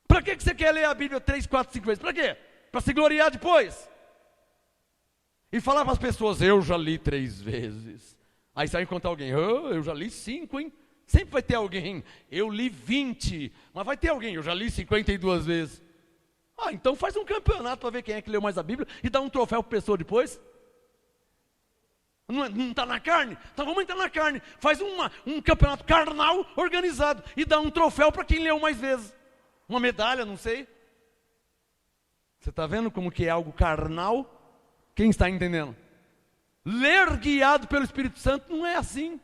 Para que você quer ler a Bíblia 3, 4, 5 vezes? Para quê? Para se gloriar depois? E falar para as pessoas, eu já li 3 vezes. Aí você vai encontrar alguém, oh, eu já li 5, hein? Sempre vai ter alguém, eu li 20, mas vai ter alguém, eu já li 52 vezes. Ah, então faz um campeonato para ver quem é que leu mais a Bíblia e dá um troféu para a pessoa depois. Não está na carne? Então vamos entrar na carne. Faz um campeonato carnal organizado e dá um troféu para quem leu mais vezes. Uma medalha, não sei. Você está vendo como que é algo carnal? Quem está entendendo? Ler guiado pelo Espírito Santo não é assim.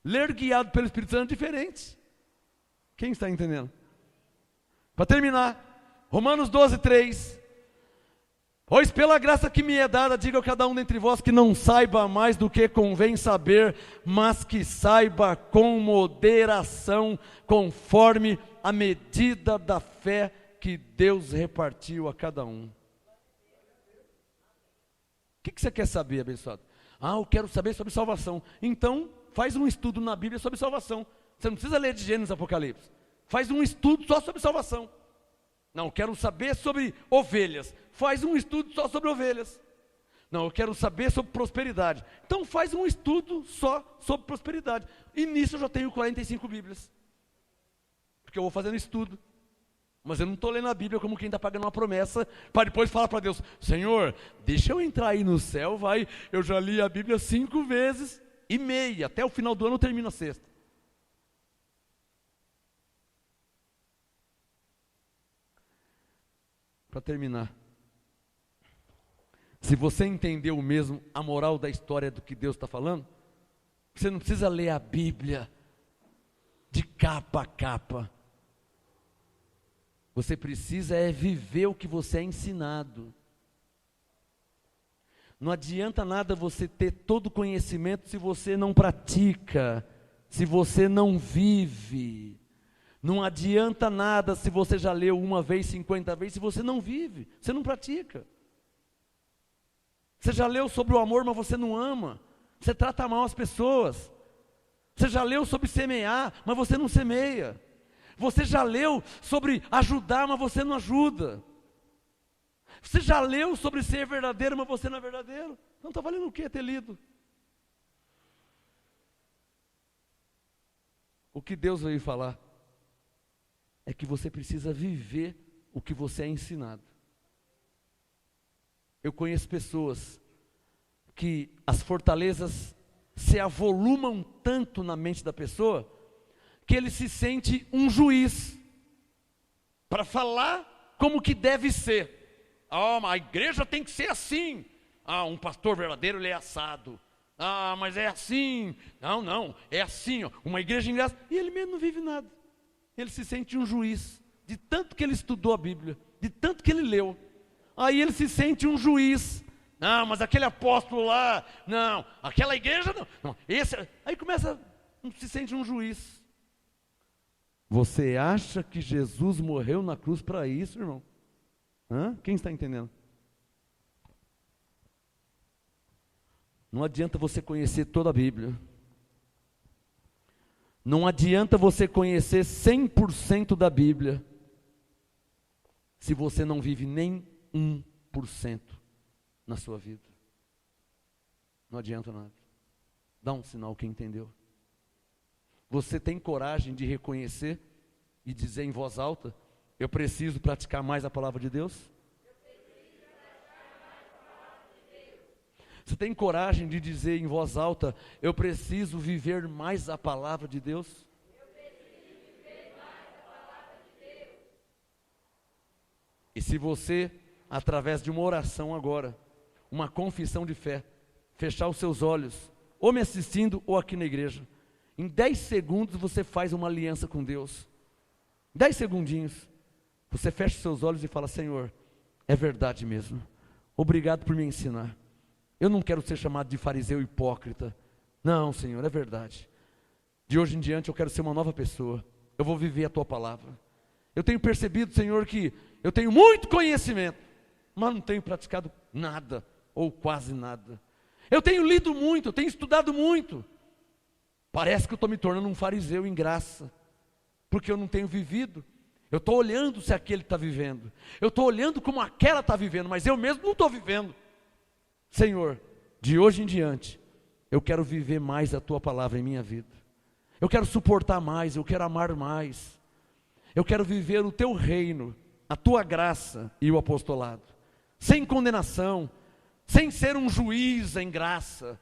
Ler guiado pelo Espírito Santo é diferente. Quem está entendendo? Para terminar, Romanos 12, 3. Pois pela graça que me é dada, diga a cada um dentre vós que não saiba mais do que convém saber, mas que saiba com moderação, conforme a medida da fé que Deus repartiu a cada um. O que você quer saber, abençoado? Ah, eu quero saber sobre salvação. Então, faz um estudo na Bíblia sobre salvação. Você não precisa ler de Gênesis e Apocalipse. Faz um estudo só sobre salvação. Não, eu quero saber sobre ovelhas. Faz um estudo só sobre ovelhas. Não, eu quero saber sobre prosperidade. Então faz um estudo só sobre prosperidade. E nisso eu já tenho 45 Bíblias. Porque eu vou fazendo estudo. Mas eu não estou lendo a Bíblia como quem está pagando uma promessa, para depois falar para Deus, Senhor, deixa eu entrar aí no céu, vai. Eu já li a Bíblia 5 vezes e meia. Até o final do ano eu termino a 6ª. Para terminar, se você entendeu mesmo a moral da história do que Deus está falando, você não precisa ler a Bíblia de capa a capa. Você precisa viver o que você é ensinado. Não adianta nada você ter todo o conhecimento se você não pratica, se você não vive. Não adianta nada se você já leu 1 vez, 50 vezes, se você não vive, você não pratica. Você já leu sobre o amor, mas você não ama. Você trata mal as pessoas. Você já leu sobre semear, mas você não semeia. Você já leu sobre ajudar, mas você não ajuda. Você já leu sobre ser verdadeiro, mas você não é verdadeiro. Não está valendo o que ter lido? O que Deus veio falar é que você precisa viver o que você é ensinado. Eu conheço pessoas que as fortalezas se avolumam tanto na mente da pessoa, que ele se sente um juiz, para falar como que deve ser. Mas a igreja tem que ser assim. Um pastor verdadeiro, ele é assado. Mas é assim. Não, é assim, ó. Uma igreja em graça. E ele mesmo não vive nada. Ele se sente um juiz, de tanto que ele estudou a Bíblia, de tanto que ele leu. Aí ele se sente um juiz. Mas aquele apóstolo lá, não, aquela igreja não. Aí começa, se sente um juiz. Você acha que Jesus morreu na cruz para isso, irmão? Quem está entendendo? Não adianta você conhecer toda a Bíblia. Não adianta você conhecer 100% da Bíblia, se você não vive nem 1% na sua vida. Não adianta nada. Dá um sinal quem entendeu. Você tem coragem de reconhecer e dizer em voz alta: eu preciso praticar mais a palavra de Deus? Você tem coragem de dizer em voz alta: eu preciso viver mais a palavra de Deus? E se você, através de uma oração agora, uma confissão de fé, fechar os seus olhos, ou me assistindo ou aqui na igreja, em 10 segundos você faz uma aliança com Deus. 10 segundinhos, você fecha os seus olhos e fala: Senhor, é verdade mesmo, obrigado por me ensinar. Eu não quero ser chamado de fariseu hipócrita. Não, Senhor, é verdade. De hoje em diante eu quero ser uma nova pessoa. Eu vou viver a Tua palavra. Eu tenho percebido, Senhor, que eu tenho muito conhecimento, mas não tenho praticado nada, ou quase nada. Eu tenho lido muito, eu tenho estudado muito. Parece que eu estou me tornando um fariseu em graça, porque eu não tenho vivido. Eu estou olhando se aquele está vivendo. Eu estou olhando como aquela está vivendo, mas eu mesmo não estou vivendo. Senhor, de hoje em diante, eu quero viver mais a Tua palavra em minha vida. Eu quero suportar mais, eu quero amar mais. Eu quero viver o Teu reino, a Tua graça e o apostolado. Sem condenação, sem ser um juiz em graça.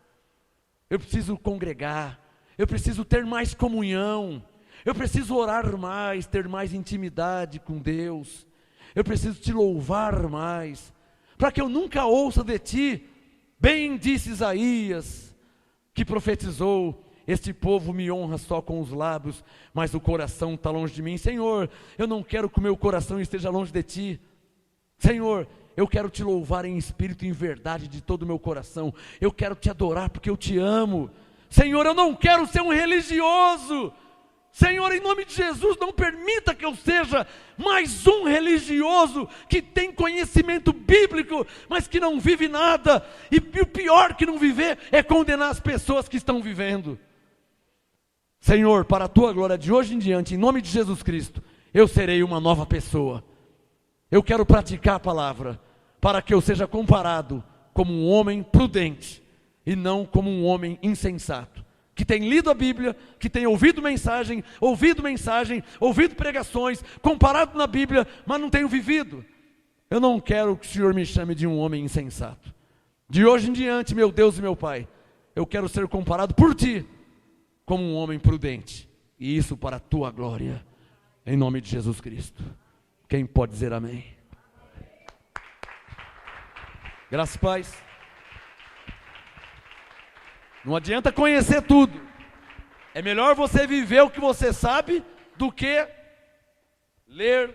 Eu preciso congregar, eu preciso ter mais comunhão, eu preciso orar mais, ter mais intimidade com Deus. Eu preciso Te louvar mais, para que eu nunca ouça de Ti: bem disse Isaías, que profetizou: este povo me honra só com os lábios, mas o coração está longe de mim. Senhor, eu não quero que o meu coração esteja longe de Ti. Senhor, eu quero Te louvar em espírito e em verdade de todo o meu coração. Eu quero Te adorar porque eu Te amo. Senhor, eu não quero ser um religioso. Senhor, em nome de Jesus, não permita que eu seja mais um religioso que tem conhecimento bíblico, mas que não vive nada. E o pior que não viver é condenar as pessoas que estão vivendo. Senhor, para a Tua glória, de hoje em diante, em nome de Jesus Cristo, eu serei uma nova pessoa. Eu quero praticar a palavra, para que eu seja comparado como um homem prudente, e não como um homem insensato, que tem lido a Bíblia, que tem ouvido pregações, comparado na Bíblia, mas não tenho vivido. Eu não quero que o Senhor me chame de um homem insensato. De hoje em diante, meu Deus e meu Pai, eu quero ser comparado por Ti como um homem prudente, e isso para a Tua glória, em nome de Jesus Cristo. Quem pode dizer amém? Graças e paz. Não adianta conhecer tudo. É melhor você viver o que você sabe do que ler,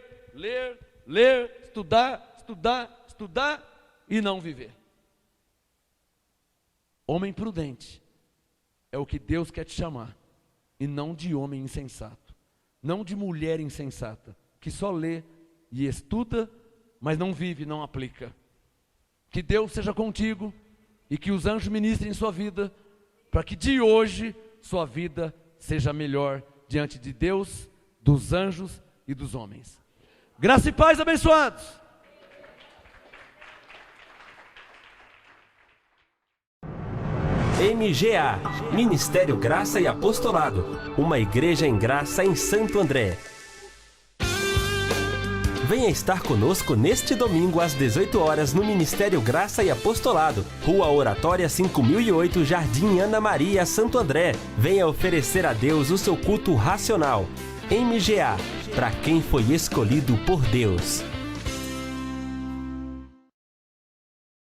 estudar e não viver. Homem prudente é o que Deus quer te chamar, e não de homem insensato, não de mulher insensata, que só lê e estuda, mas não vive, não aplica. Que Deus seja contigo e que os anjos ministrem em sua vida, para que de hoje sua vida seja melhor diante de Deus, dos anjos e dos homens. Graça e paz, abençoados. MGA, Ministério Graça e Apostolado, uma igreja em graça em Santo André. Venha estar conosco neste domingo às 18 horas no Ministério Graça e Apostolado, Rua Oratória 5008, Jardim Ana Maria, Santo André. Venha oferecer a Deus o seu culto racional. MGA, para quem foi escolhido por Deus.